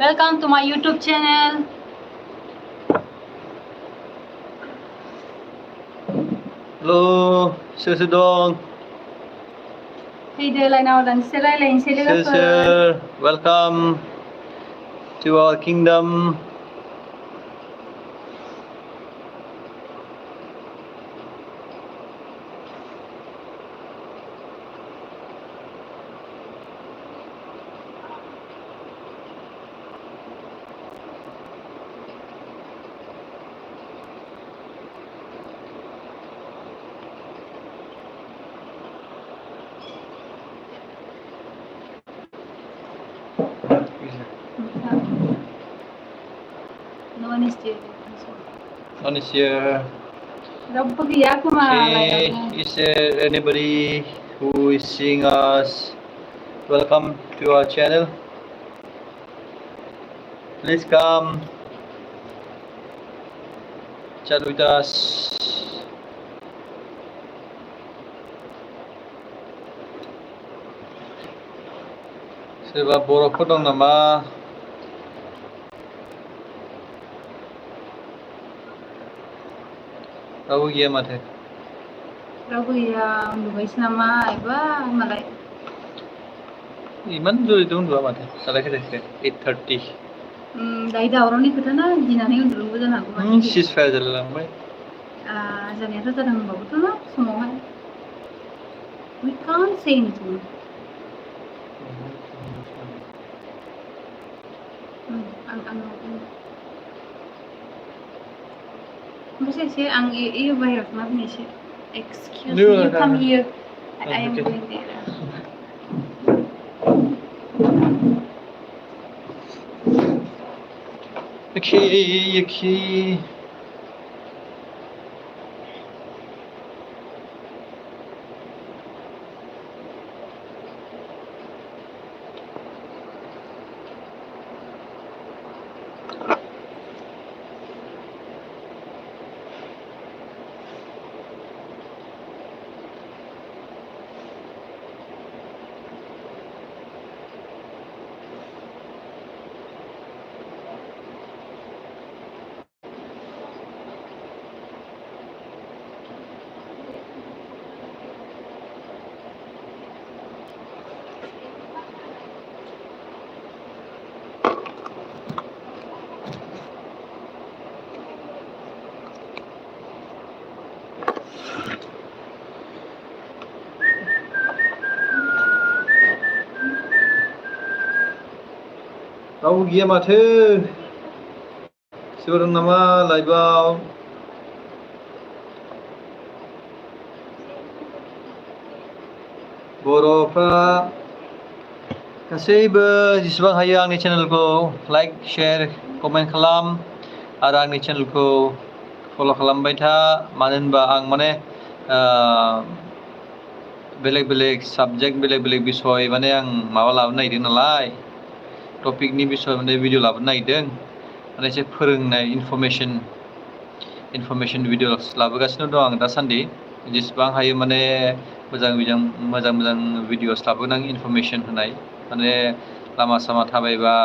Welcome to my YouTube channel. Hello, Sir. Hey there, now dan sila lain sila Sir, welcome to our kingdom. No one is there. On is here. Okay, Is there anybody who is seeing us? Welcome to our channel. Please come chat with us. सोरबा बर'फोर दं नामा? रावबो गैया माथो। रावबो गैया उन्दुबायसो नामा एबा मालाय। इमान जल्दि उन्दुआ माथो दालाय खोथासो 8:30। दायो दावरावनि खोथा ना गिनानै उन्दुनोबो जानो हागौ। सिजफायार जालायलांबाय। जानायाथ' जादों होनबाबोथ' ना समावहाय। We can't say anything. Masa sih ang iyo bayar maaf sih. Excuse me, you come here. I am going there. Okay. रावबो गैया माथो सोरबा दं नामा लाइभआव बर'फ्रा गासैबो जेसेबां हायो आंनि चेनेलखौ लाइक शेयार कमेन्ट खालाम आरो आंनि चेनेलखौ फल' खालामबाय था मानो होनबा आं माने बेलेग बेलेग साबजेक्ट बेलेग बेलेग बिसय माने आं माबा लाबोनो नागिरदों नालाय टपिकनि बिसय माने भिडिअ लाबोनो नागिरदों माने एसे फोरोंनाय इनफरमेसन भिडिअस लाबोगासिनो दं आं दासान्दि जेसेबां हायो माने मोजां भिडिअस लाबोगोन आं इनफरमेसन होनाय माने लामा सामा थाबायबा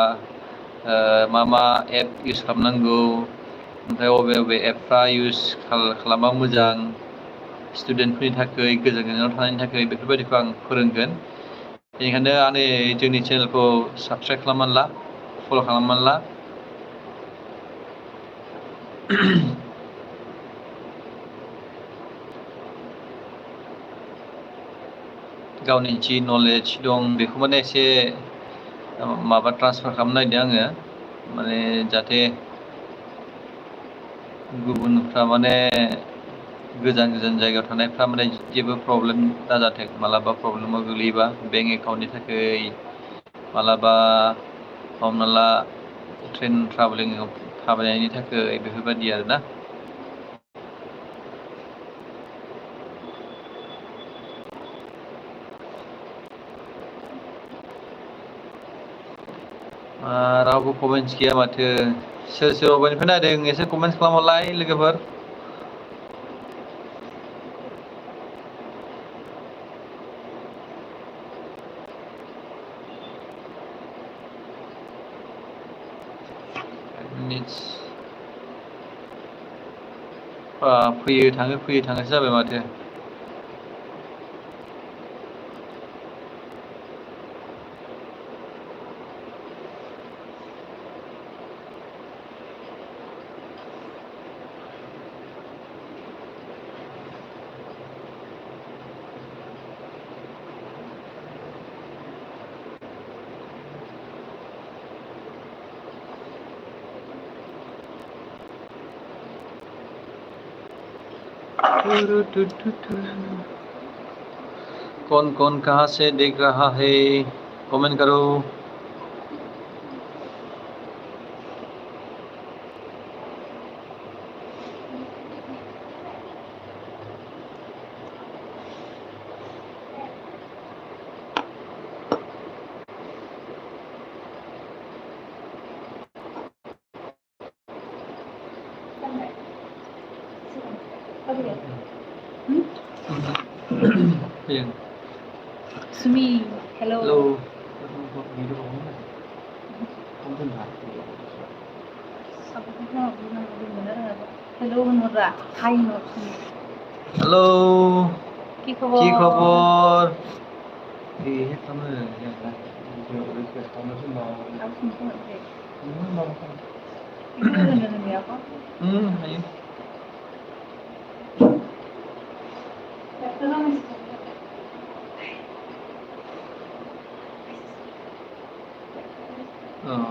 मा एप इउज खालामनांगौ ओमफ्राय बबे एपफ्रा इउज खालामबा मोजां स्टुडेन्टफोरनि थाखाय गोजानाव थानायनि थाखाय बेफोरबायदिखौ आं फोरोंगोन बेनिखायनो आंनि जोंनि चेनेलखौ साबस्क्राइब खालामनानै ला फल' खालामनानै ला गावनि जि नलेज दं बेखौ माने एसे माबा ट्रान्सफार खालामनो नागिरदों आङो माने जाहाथे गुबुनफ्रा माने गोजान जायगायाव थानायफ्रा माने जेबो प्रब्लेम दाजाथों मालाबा प्रब्लेमाव गोग्लैयोबा बेंक एकाउन्टनि थाखाय मालाबा हमना ला ट्रेन थाबायनायनि थाखाय बेफोरबायदि आरोना रावबो कमेन्ट्स गैया माथो सोर अबेनिफ्राय नायदों एसे कमेन्ट्स खालामहरलाय लोगोफोर minutes. फैयो थाङोसो जाबाय माथो. कौन कहाँ से देख रहा है कमेंट करो. Sumi, hello. Hello. Hello Nora. Hi Nora. Hello. কি কি খবর? খবর? Ayo. Oh.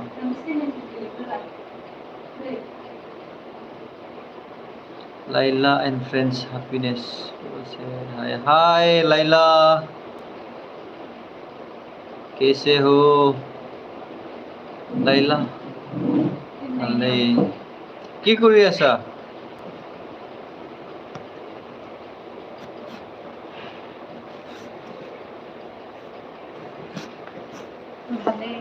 Laila and friends happiness. Hi, hi Laila. कैसे हो লাইলা? ভালেই. কি কৰি আছা? ভালেই.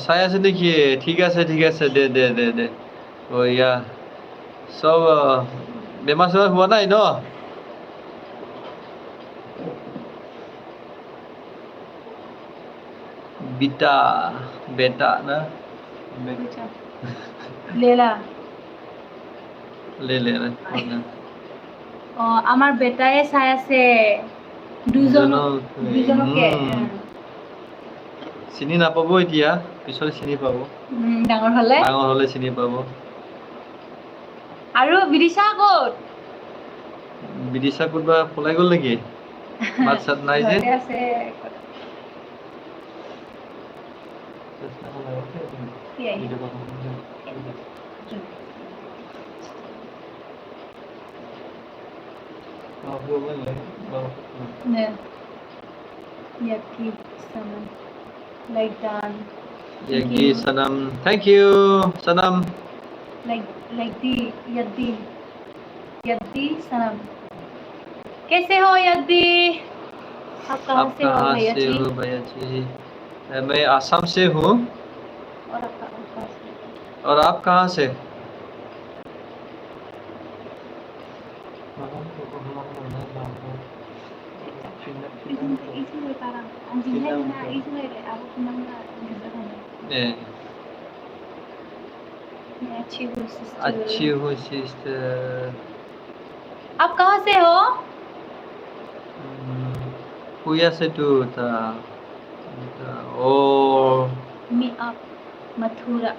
চাই আছে নেকি? ঠিক আছে দে. ইয়া চব বেমাৰ চেমাৰ হোৱা নাই ন? বেটা না? লেলা. লে আমার বেটায়ে চাই আছে দুজনকে. চিনি নাপাব এতিয়া, পিছত চিনি পাব. ডাঙৰ হলে চিনি পাব. আৰু বিদিশা ক'ত? বিদিশা ক'তবা পলাই গ'ল নেকি? মাত চাত নাই যে. আছে. Yaki Sanam. Like done. Yaki Sanam. Thank you, Sanam. Like the Yaddi Sanam. कैसे हो यद्दी? आप कहाँ से हो भैया जी? मैं आसाम से हूँ. और आप कहाँ से? अच्छी हूँ सिस्टर. आप कहाँ से हो? Kuya se tu ta. Me up Mathura.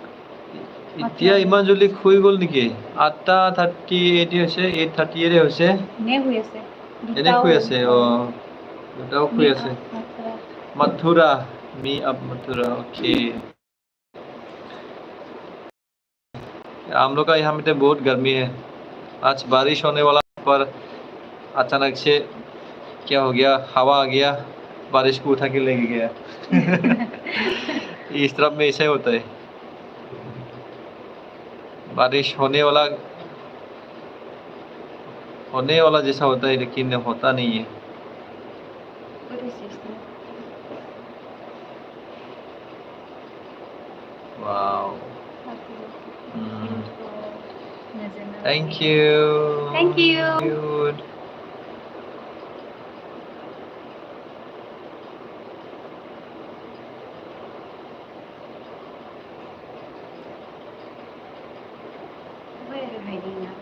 এতিয়া ইমান জলদি শুই গ'ল নেকি? 8:38 হৈছে, 8:38 হৈছে. নে শুই আছে? এনে শুই আছে. দুটাও শুই আছে. Mathura. Me up Mathura. Okay. हम लोग का यहाँ में बहुत गर्मी है. आज बारिश होने वाला पर अचानक से क्या हो गया? हवा आ गया, बारिश को उठा के ले गया. इस तरफ में ऐसा होता है. बारिश होने वाला जैसा होता है लेकिन होता नहीं है What is this? Wow Beautiful. Thank you Thank you. Good. Where are you hiding now?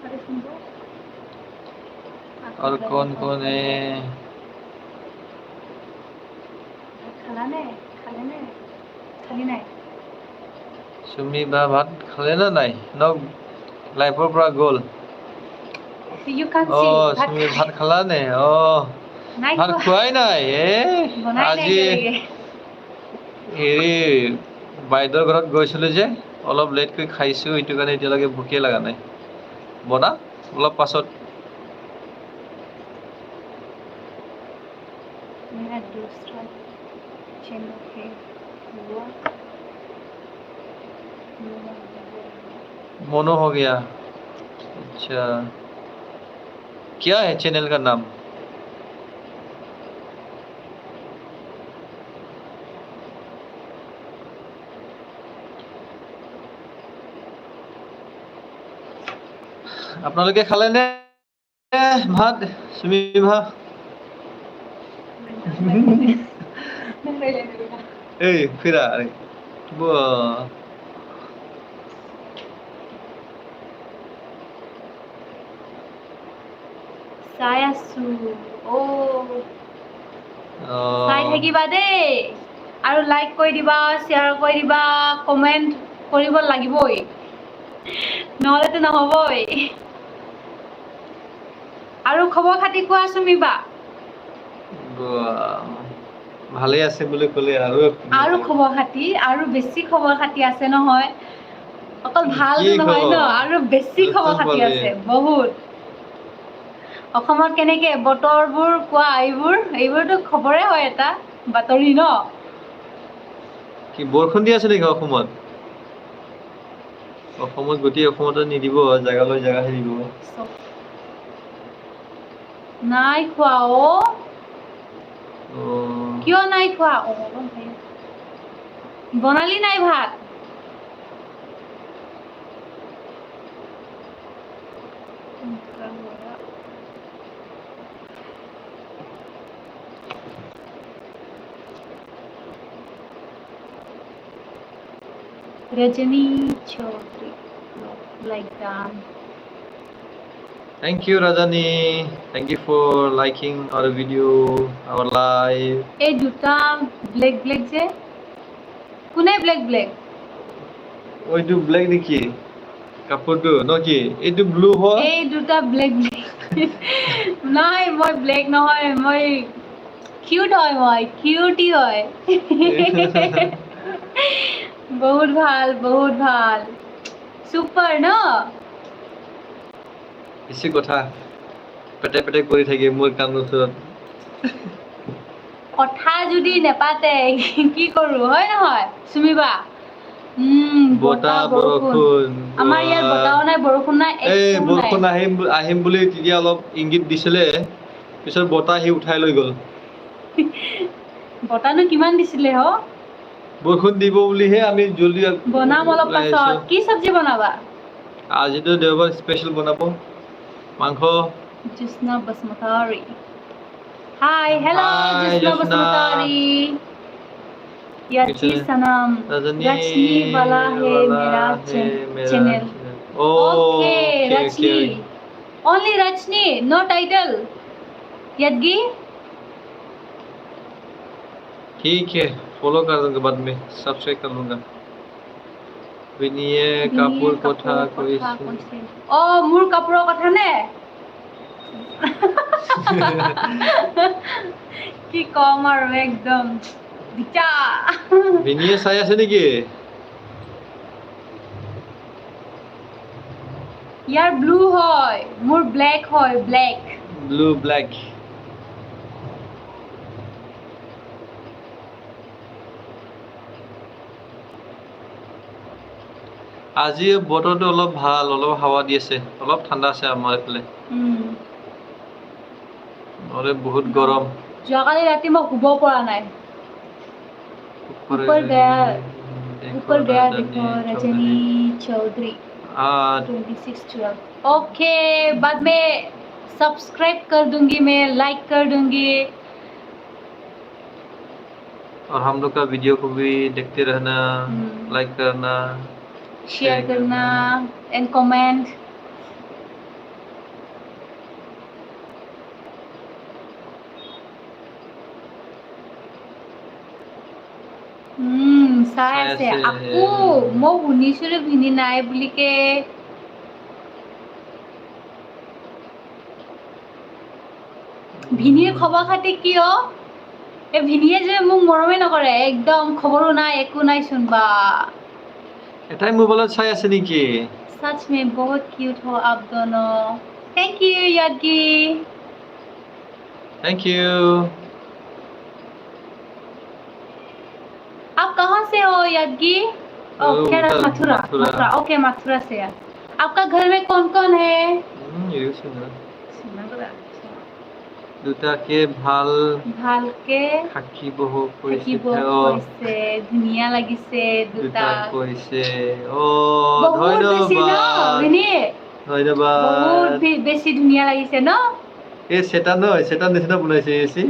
अरे सुन दो और कौन कौन है खाने खाली নাই सुमी बा भात खाले ना নাই ন লাইফৰ পৰা গ'ল you can't O see Sumi ভাত খালা নে অ নাই ভাত খোৱাই নাই বনাই নাই আজি একেলগে হেৰি বাইদেউৰ ঘৰত গৈছিলোঁ যে অলপ লেটকৈ খাইছোঁ এইটো কাৰণে এতিয়ালৈকে ভোকে লগা নাই বনা অলপ পাছত मेरा दूसरा चैनल है हुआ मोनो हो गया अच्छा क्या है चैनल का नाम আপোনালোকে খালে নে ভাত সুমি ভা এই ফিরা চাই আছো ও চাই থাকিবা দেই আৰু লাইক কৰি দিবা শ্বেয়াৰ কৰি দিবা কমেন্ট কৰিব লাগিবই নহলেতো নহবই আৰু খবৰ খাতি কোৱা সুমিবা ভালে আছে বুলি ক'লে আৰু খবৰ খাতি আৰু বেছি খবৰ খাতি আছে নহয় অকল ভালটো নহয় ন আৰু বেছি খবৰ খাতি আছে বহুত অসমত কেনেকে বতৰবোৰ কোৱা এইবোৰতো খবৰে হয় এটা বাতৰি ন কি বৰষুণ দি আছে নেকি অসমত গোটেই অসমতে নিদিব জাগালৈ জাগাহে দিব নাই খোৱা কিয় নাই খোৱা বনালি নাই ভাত Rajani Chaudhary like that. Thank you Rajani. Thank you for liking our video, our live. এই দুটা ব্লেক যে কোনে ব্লেক ওইটো ব্লেক নেকি কাপোৰটো ন কি এইটো ব্লু হয় এই দুটা ব্লেক নাই মই ব্লেক নহয় মই কিউট হয় মই কিউটি হয় বহুত ভাল সুপাৰ ন বেছি কথা পেটে কৰি থাকে মোৰ কাম ওচৰত কথা যদি নেপাতে কি কৰো হয় নহয় সুমিবা বতাহ বৰষুণ আমাৰ ইয়াত বতাহও নাই বৰষুণ নাই এই বৰষুণ আহিম বুলি তেতিয়া অলপ ইংগিত দিছিলে পিছত বতাহ আহি উঠাই লৈ গ'ল বতাহনো কিমান দিছিলে বৰষুণ দিব বুলিহে আমি জলদি বনাম অলপ পাছত কি চব্জি বনাবা আজিতো দেওবাৰ স্পেচিয়েল বনাব মাংস Jusna Basmatari. Hi, hello Jusna Basmatari. Yachi Sanam. Rajni wala hai mera channel. Okay, Rajni. Only Rajni, no title. Yadgi? ठीक है फॉलो कर दूंगा बाद में सब्सक्राइब कर लूंगा विनीय কাপোৰ কথা কৈছে ও মোৰ কাপোৰৰ কথা নে কি কম আৰু একদম বিচা বিনিয়ে চাই আছে নেকি ইয়াৰ ব্লু হয় মোৰ ব্ল্যাক হয় ব্ল্যাক blue black আজি বতৰটো অলপ ভাল অলপ হাৱা দি আছে অলপ ঠাণ্ডা আছে আমাৰ এইফালে নহ'লে বহুত গৰম যোৱাকালি ৰাতি মই শুব পৰা নাই ऊपर गया देखो रजनी चौधरी 2612 ओके बाद में सब्सक्राइब कर दूंगी मैं लाइक कर दूंगी और हम लोग का वीडियो को भी देखते रहना लाइक करना शेयर करना एंड कमेंट চাই আছে আকৌ মই শুনিছিলোঁ ভিনি নাই বুলিকে ভিনিৰ খবৰ খাতি কিয় এই ভিনিয়ে যে মোক মৰমে নকৰে একদম খবৰো নাই একো নাই শুনবা এটাই মোবাইলত চাই আছে নেকি सच में बहुत क्यूट हो आप दोनों थैंक यू यादगी थैंक यू आप कहाँ से हो यादगी केरल मथुरा ओके मथुरा से आपका घर में कौन कौन है দুটাকে ভালকে থাকিব কৈছে ধুনীয়া লাগিছে দুটা কৈছে ধন্যবাদ বহুত বেছি ধুনীয়া লাগিছে ন এই সেটান নিচিনা বনাইছে এসি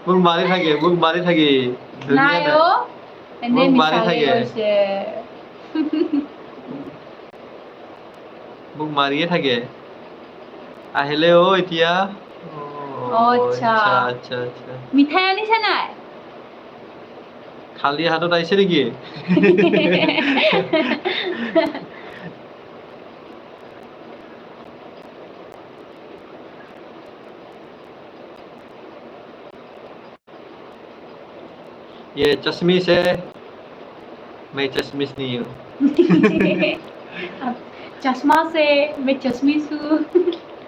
মোক মাৰি থাকে নাই ও এনে মিছাই কৈছে মোক মাৰিয়ে থাকে আহিলে এতিয়া আচ্ছা মিঠাই আনিছে নাই খালি হাতত আহিছে নেকি ये चश्मिश है मैं चश्मिश नहीं हूँ चश्मा से मैं चश्मिश हूँ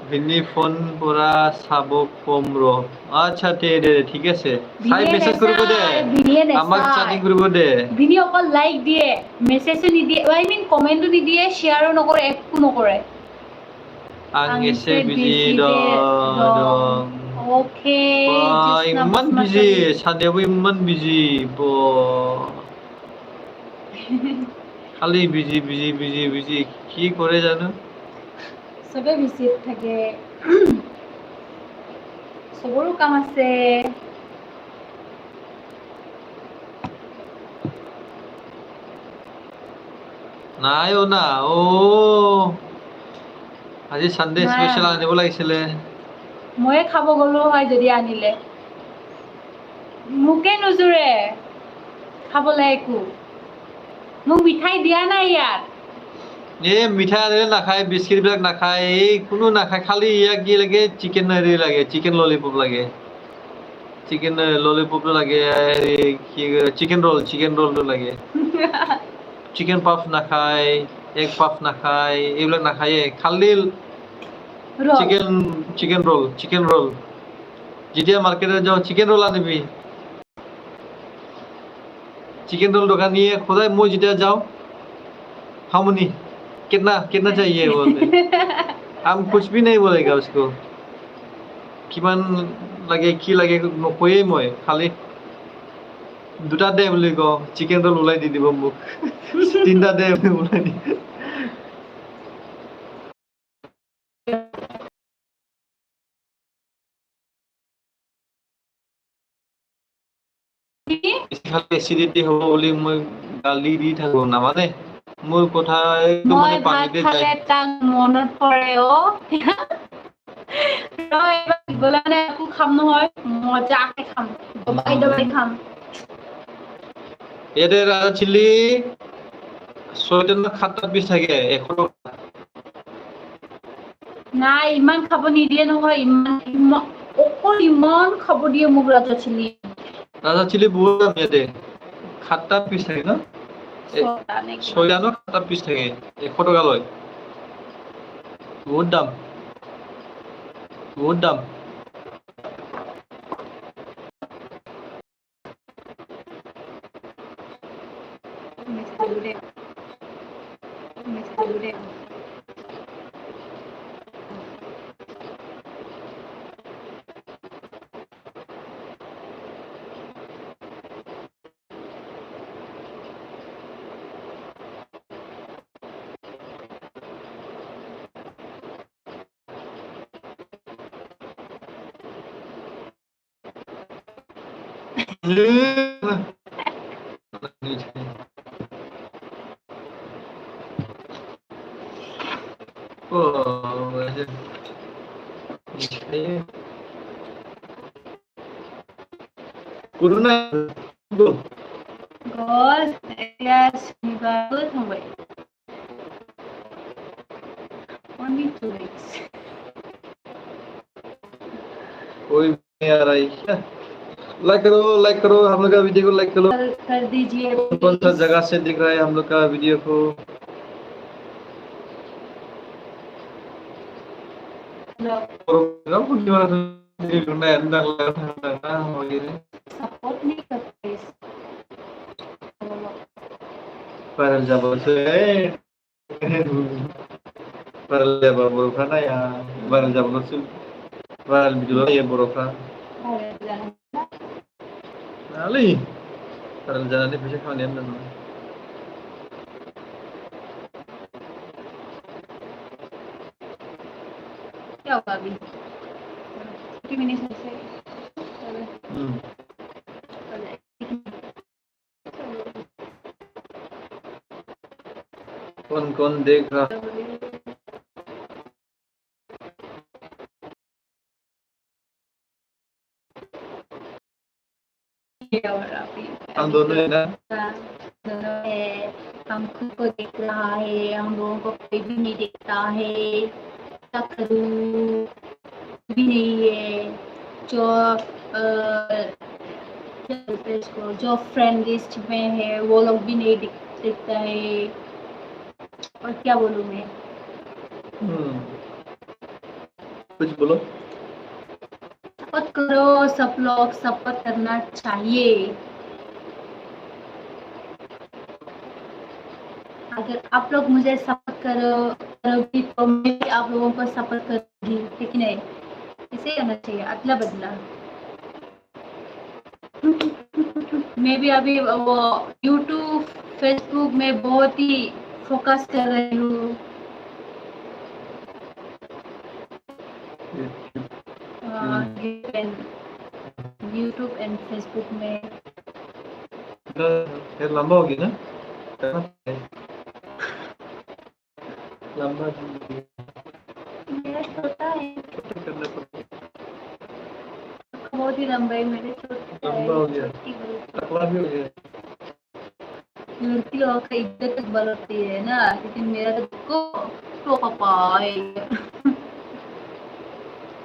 ভিনি ফোন পৰা চাব কম ৰ আচ্ছা দে ঠিক আছে চাই মেসেজ কৰিব দে আমাক চ্যাটিং কৰিব দে ভিনি অকল লাইক দিয়ে মেসেজও নিদিয়ে আই মিন কমেন্টও নিদিয়ে শেয়ারও নকৰে একো নকৰে আং এসে বিজি দং ওকে ইমান বিজি সাদেবো ইমান বিজি খালি বিজি কি কৰে জানো সবে বিজিত থাকে সবৰো কাম আছে নাই না আজি সানডে স্পেশাল আনিব লাগিছিলে ময়ে খাব গলো হয় যদি আনিলে মুকে নজুৰে খাবলৈ একো মোক মিঠাই দিয়া নাই ইয়াত মিঠাই আনিলে নাখায় বিস্কিট বিলাক নাখায় কোনো নাখায় খালি ইয়াক কি লাগে চিকেন লাগে চিকেন ললিপপ লাগে চিকেন ললিপপ লাগে চিকেন রোলটো লাগে চিকেন পাফ নাখায় এগ পাফ নাখায় এইবিলাক নাখায় খালি চিকেন রোল যেতিয়া মার্কেটে যাও চিকেন রোল আনিবি चिकन रोल दुकान नहीं है खुदा मैं जितना जाओ हाँ मुनी कितना चाहिए बोलते हम कुछ भी नहीं बोलेगा उसको किमान लगे की लगे नकोए मैं खाली दुटा दे बोले को चिकन रोल उलाई दी দিব মোক তিনটা দে উলাই দি খালি এচিডিটি হ'ব বুলি মই গালি দি থাকো না মানে মোৰ কথা একদম মানে পানীতে যায় তাক মনত পৰে তই গলানে একো খাম নহয় মজাকে খাম দবাই খাম এতে ৰাজা চিলি 6 না 7 পিস থাকে 100 টকা নাই ইমান খাব নিদিয়ে নহয় ইমান খাব দিয়ে মোক ৰাজা চিলি বহুত দাম ইয়াতে 7 পিস থাকে ন 6 না 7 পিস থাকে 100 টকা লয় বহুত দাম बहुत दाम Oh, aja. Corona. Go. Gol, yes, bagus sampai. Only 2 weeks. कोई नहीं आ रहा है लाइक करो हम लोग का वीडियो को लाइक करो कर दीजिए कौन सा please. जगह से दिख रहा है हम लोग का वीडियो को Kamu gimana di dunia tentang Support नहीं करते. para jabar se para jabar borokana ya para jabar se para bidulo ya borokana ali para jalan ini bisa kalian dan क्या होगा अभी 50 मिनट से कौन कौन देख रहा हम दोनों है ना दोनों है हम खुद को देख रहा है हम लोगों को कोई भी नहीं देखता है क्या करूँ भी नहीं है जो क्या बोलते हैं इसको जो फ्रेंड लिस्ट में है वो लोग भी नहीं दिखता है और क्या बोलूँ मैं कुछ बोलो सपोर्ट करो सब लोग सपोर्ट करना चाहिए अगर आप लोग मुझे सपोर्ट करोगी तो मैं भी आप लोगों को सपोर्ट करूंगी ठीक नहीं इसे करना चाहिए अदला बदला मैं भी अभी वो यूट्यूब फेसबुक में बहुत ही फोकस कर रही हूँ यूट्यूब एंड फेसबुक में लंबा होगी ना लंबा मेरा छोटा है छोटा करना पड़ेगा बहुत ही लंबा है मेरे छोटा लंबा हो गया टकला भी हो गया लड़की लोगों का इज्जत तक बढ़ती है ना लेकिन मेरा तो पापा है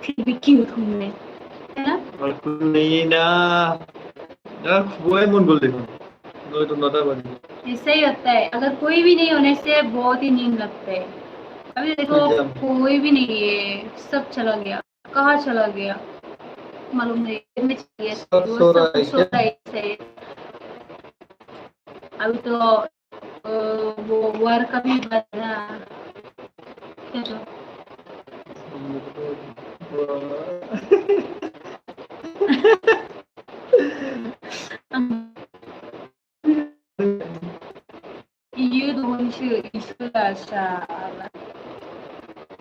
फिर भी क्यूट हूँ मैं है ना और कुछ नहीं ना यार वो है मुन बोल देखो नो तो नोटा बनी ऐसा ही होता है अगर कोई भी नहीं होने से बहुत ही नींद लगता है अभी देखो कोई भी नहीं है सब चला गया कहाँ चला गया मालूम नहीं में चाहिए सब सो रहा है अभी तो वो वर्क का भी बना क्या तो isu salah.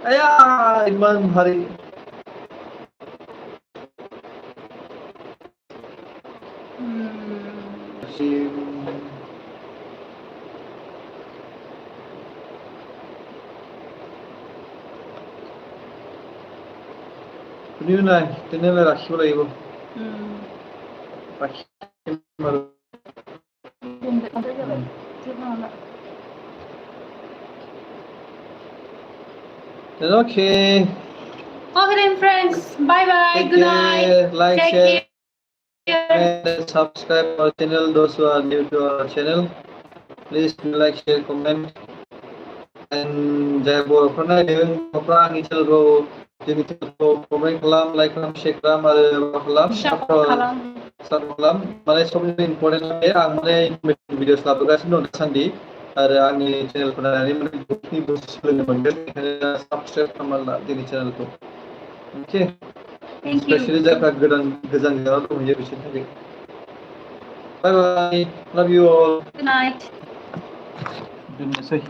Ayah, Iman hari. Ini naik, ini lah rakyat lah ibu. Rakyat baru. Okay. Okay then friends, bye bye, Take good care, night. like, Take share, care. and subscribe our channel. Those who are new to our channel, please do like, share, comment, and jai Borokana, even Kopra Angel Go. जोंनि चेनेलखौ comment खालाम, like खालाम, share खालाम आरो मा खालाम support खालाम। Support खालाम। माने सबनिफ्राय इम्परटेन्ट बे आं माने इनफरमेटिभ भिडिअस लाबोगासिनो दं दासान्दि आरो आंनि चेनेलखौ नायनानै माने बहुतनि बुस्थु सोलोंनो मोनगोन, बेनिखायनो साबस्क्राइब खालामना ला जोंनि चेनेलखौ। अके, थेंक इउ। स्पेसियेलि जायफ्रा गोजान गोजानाव दंहैयो बिसोरनि थाखाय। बाय बाय, लाभ इउ अल। Good night. दोननोसै।